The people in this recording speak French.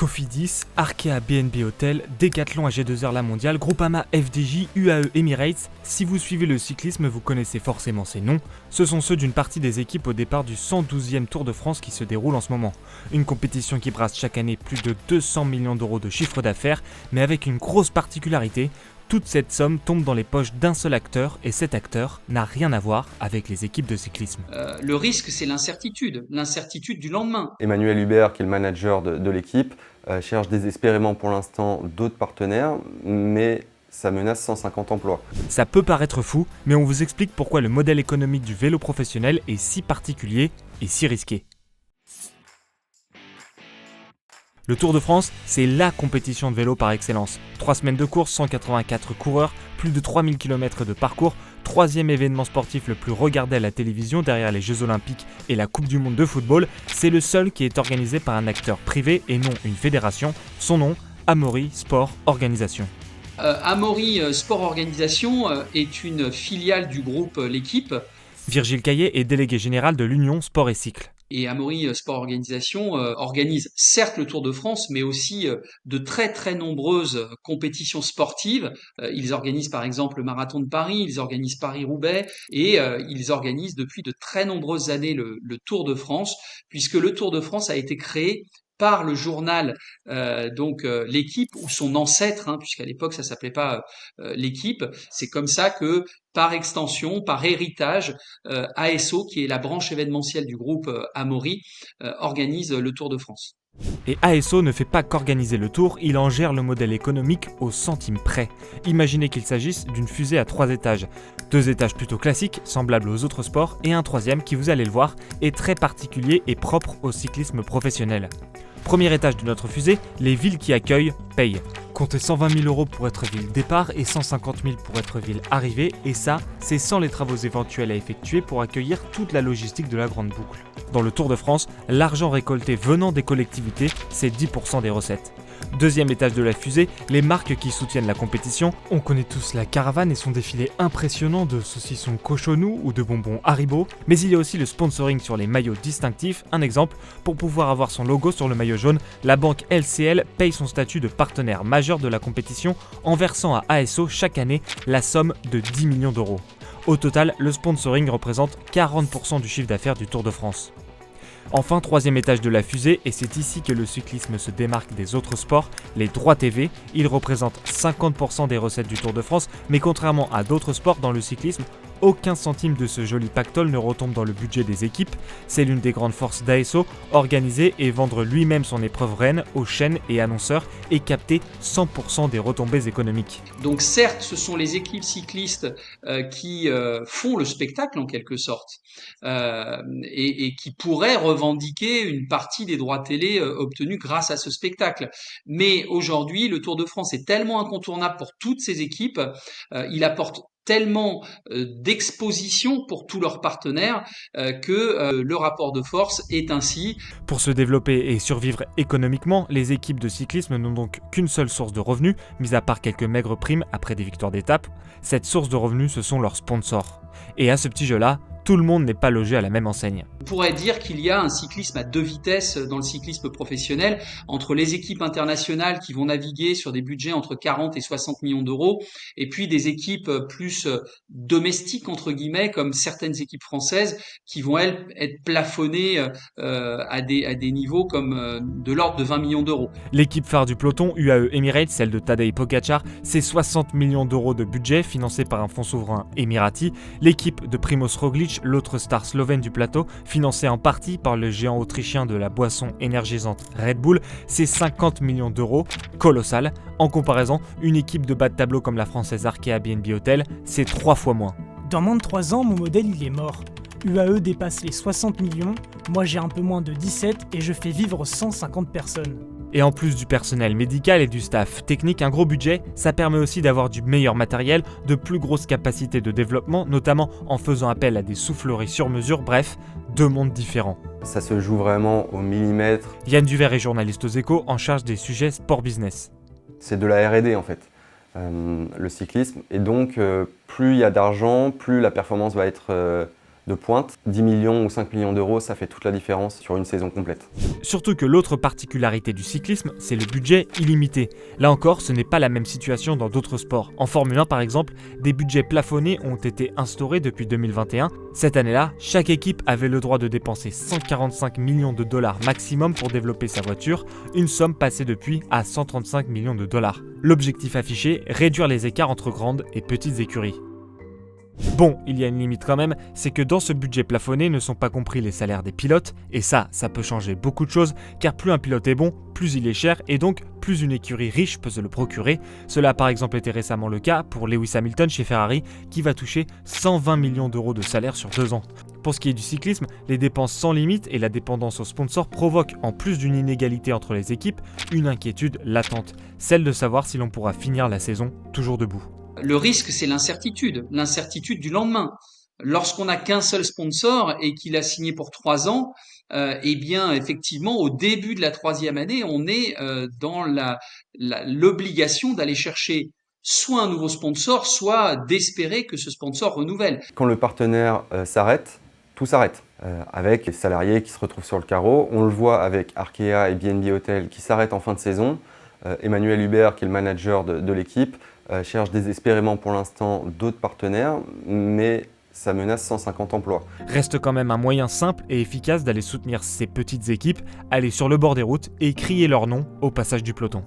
Cofidis, Arkea BNB Hotel, Decathlon AG2R La Mondiale, Groupama FDJ, UAE Emirates. Si vous suivez le cyclisme, vous connaissez forcément ces noms. Ce sont ceux d'une partie des équipes au départ du 112e Tour de France qui se déroule en ce moment. Une compétition qui brasse chaque année plus de 200 millions d'euros de chiffre d'affaires, mais avec une grosse particularité. Toute cette somme tombe dans les poches d'un seul acteur et cet acteur n'a rien à voir avec les équipes de cyclisme. Le risque, c'est l'incertitude du lendemain. Emmanuel Hubert, qui est le manager de l'équipe, cherche désespérément pour l'instant d'autres partenaires, mais ça menace 150 emplois. Ça peut paraître fou, mais on vous explique pourquoi le modèle économique du vélo professionnel est si particulier et si risqué. Le Tour de France, c'est la compétition de vélo par excellence. 3 semaines de course, 184 coureurs, plus de 3000 km de parcours, 3e événement sportif le plus regardé à la télévision derrière les Jeux Olympiques et la Coupe du Monde de football. C'est le seul qui est organisé par un acteur privé et non une fédération. Son nom, Amaury Sport Organisation. Amaury Sport Organisation est une filiale du groupe L'Équipe. Virgile Caillet est délégué général de l'Union Sport et Cycle. Et Amaury Sport Organisation organise certes le Tour de France, mais aussi de très très nombreuses compétitions sportives. Ils organisent par exemple le Marathon de Paris, ils organisent Paris-Roubaix et ils organisent depuis de très nombreuses années le Tour de France, puisque le Tour de France a été créé par le journal L'Équipe ou son ancêtre, puisqu'à l'époque ça s'appelait pas L'Équipe. C'est comme ça que par extension, par héritage, ASO, qui est la branche événementielle du groupe Amaury, organise le Tour de France. Et ASO ne fait pas qu'organiser le tour, il en gère le modèle économique au centime près. Imaginez qu'il s'agisse d'une fusée à 3 étages. 2 étages plutôt classiques, semblables aux autres sports, et un troisième qui, vous allez le voir, est très particulier et propre au cyclisme professionnel. Premier étage de notre fusée, les villes qui accueillent payent. Comptez 120 000 euros pour être ville départ et 150 000 pour être ville arrivée, et ça, c'est sans les travaux éventuels à effectuer pour accueillir toute la logistique de la grande boucle. Dans le Tour de France, l'argent récolté venant des collectivités, c'est 10% des recettes. Deuxième étage de la fusée, les marques qui soutiennent la compétition. On connaît tous la Caravane et son défilé impressionnant de saucissons Cochonou ou de bonbons Haribo, mais il y a aussi le sponsoring sur les maillots distinctifs. Un exemple, pour pouvoir avoir son logo sur le maillot jaune, la banque LCL paye son statut de partenaire majeur de la compétition en versant à ASO chaque année la somme de 10 millions d'euros. Au total, le sponsoring représente 40% du chiffre d'affaires du Tour de France. Enfin, troisième étage de la fusée, et c'est ici que le cyclisme se démarque des autres sports, les droits TV. Ils représentent 50% des recettes du Tour de France, mais contrairement à d'autres sports dans le cyclisme, aucun centime de ce joli pactole ne retombe dans le budget des équipes. C'est l'une des grandes forces d'ASO, organiser et vendre lui-même son épreuve reine aux chaînes et annonceurs et capter 100% des retombées économiques. Donc certes, ce sont les équipes cyclistes qui font le spectacle en quelque sorte et qui pourraient revendiquer une partie des droits télé obtenus grâce à ce spectacle. Mais aujourd'hui, le Tour de France est tellement incontournable pour toutes ces équipes, il apporte tellement d'exposition pour tous leurs partenaires que le rapport de force est ainsi. Pour se développer et survivre économiquement, les équipes de cyclisme n'ont donc qu'une seule source de revenus, mis à part quelques maigres primes après des victoires d'étape. Cette source de revenus, ce sont leurs sponsors. Et à ce petit jeu-là, tout le monde n'est pas logé à la même enseigne. On pourrait dire qu'il y a un cyclisme à 2 vitesses dans le cyclisme professionnel, entre les équipes internationales qui vont naviguer sur des budgets entre 40 et 60 millions d'euros, et puis des équipes plus domestiques, entre guillemets, comme certaines équipes françaises, qui vont, elles, être plafonnées à des niveaux comme de l'ordre de 20 millions d'euros. L'équipe phare du peloton, UAE Emirates, celle de Tadej Pogacar, c'est 60 millions d'euros de budget financé par un fonds souverain émirati. L'équipe de Primoz Roglic, l'autre star slovène du plateau, financée en partie par le géant autrichien de la boisson énergisante Red Bull, c'est 50 millions d'euros, colossal. En comparaison, une équipe de bas de tableau comme la française Arkea BNB Hotel, c'est 3 fois moins. Dans moins de 3 ans, mon modèle il est mort. UAE dépasse les 60 millions, moi j'ai un peu moins de 17 et je fais vivre 150 personnes. Et en plus du personnel médical et du staff technique, un gros budget, ça permet aussi d'avoir du meilleur matériel, de plus grosses capacités de développement, notamment en faisant appel à des souffleries sur mesure, bref, 2 mondes différents. Ça se joue vraiment au millimètre. Yann Duvert est journaliste aux Échos en charge des sujets sport business. C'est de la R&D en fait, le cyclisme. Et donc, plus il y a d'argent, plus la performance va être de pointe. 10 millions ou 5 millions d'euros, ça fait toute la différence sur une saison complète. Surtout que l'autre particularité du cyclisme, c'est le budget illimité. Là encore, ce n'est pas la même situation dans d'autres sports. En Formule 1 par exemple, des budgets plafonnés ont été instaurés depuis 2021. Cette année-là, chaque équipe avait le droit de dépenser 145 millions de dollars maximum pour développer sa voiture, une somme passée depuis à 135 millions de dollars. L'objectif affiché, réduire les écarts entre grandes et petites écuries. Bon, il y a une limite quand même, c'est que dans ce budget plafonné ne sont pas compris les salaires des pilotes, et ça peut changer beaucoup de choses, car plus un pilote est bon, plus il est cher, et donc plus une écurie riche peut se le procurer. Cela a par exemple été récemment le cas pour Lewis Hamilton chez Ferrari, qui va toucher 120 millions d'euros de salaire sur 2 ans. Pour ce qui est du cyclisme, les dépenses sans limite et la dépendance aux sponsors provoquent, en plus d'une inégalité entre les équipes, une inquiétude latente, celle de savoir si l'on pourra finir la saison toujours debout. Le risque, c'est l'incertitude du lendemain. Lorsqu'on n'a qu'un seul sponsor et qu'il a signé pour 3 ans, eh bien, effectivement, au début de la 3e année, on est dans l'obligation d'aller chercher soit un nouveau sponsor, soit d'espérer que ce sponsor renouvelle. Quand le partenaire s'arrête, tout s'arrête. Avec les salariés qui se retrouvent sur le carreau. On le voit avec Arkea et BNB Hotel qui s'arrêtent en fin de saison. Emmanuel Hubert, qui est le manager de l'équipe, cherche désespérément pour l'instant d'autres partenaires, mais ça menace 150 emplois. Reste quand même un moyen simple et efficace d'aller soutenir ces petites équipes, aller sur le bord des routes et crier leur nom au passage du peloton.